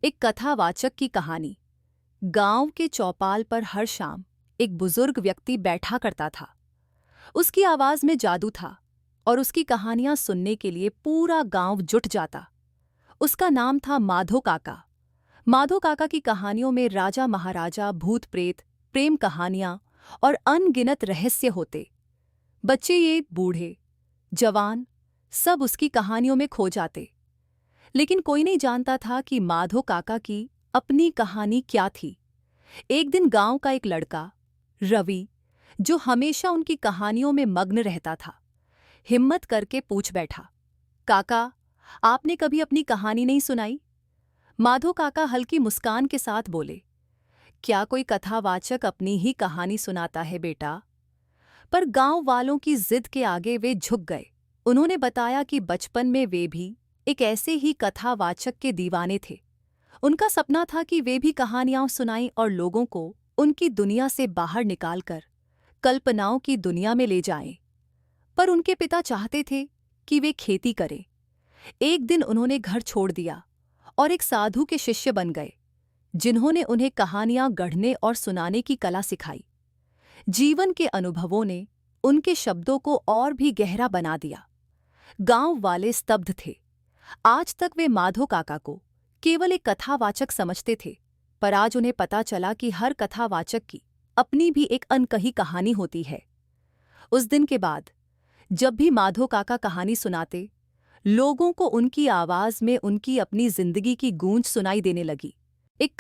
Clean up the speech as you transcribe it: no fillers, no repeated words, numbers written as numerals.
एक कथावाचक की कहानी। गांव के चौपाल पर हर शाम एक बुजुर्ग व्यक्ति बैठा करता था। उसकी आवाज में जादू था और उसकी कहानियां सुनने के लिए पूरा गांव जुट जाता। उसका नाम था माधो काका। माधो काका की कहानियों में राजा महाराजा, भूत प्रेत, प्रेम कहानियां और अनगिनत रहस्य होते। बच्चे, ये बूढ़े, जवान, सब उसकी कहानियों में खो जाते। लेकिन कोई नहीं जानता था कि माधो काका की अपनी कहानी क्या थी। एक दिन गांव का एक लड़का, रवि, जो हमेशा उनकी कहानियों में मग्न रहता था, हिम्मत करके पूछ बैठा, काका, आपने कभी अपनी कहानी नहीं सुनाई? माधो काका हल्की मुस्कान के साथ बोले, क्या कोई कथावाचक अपनी ही कहानी सुनाता है बेटा? पर गांव वालों की जिद के आगे वे झुक गए। उन्होंने बताया कि बचपन में वे भी एक ऐसे ही कथावाचक के दीवाने थे। उनका सपना था कि वे भी कहानियां सुनाएं और लोगों को उनकी दुनिया से बाहर निकालकर कल्पनाओं की दुनिया में ले जाएं। पर उनके पिता चाहते थे कि वे खेती करें। एक दिन उन्होंने घर छोड़ दिया और एक साधु के शिष्य बन गए, जिन्होंने उन्हें कहानियां गढ़ने और सुनाने की कला सिखाई। जीवन के अनुभवों ने उनके शब्दों को और भी गहरा बना दिया। गांव वाले स्तब्ध थे। आज तक वे माधो काका को केवल एक कथावाचक समझते थे, पर आज उन्हें पता चला कि हर कथावाचक की अपनी भी एक अनकही कहानी होती है। उस दिन के बाद जब भी माधो काका कहानी सुनाते, लोगों को उनकी आवाज में उनकी अपनी जिंदगी की गूंज सुनाई देने लगी। एक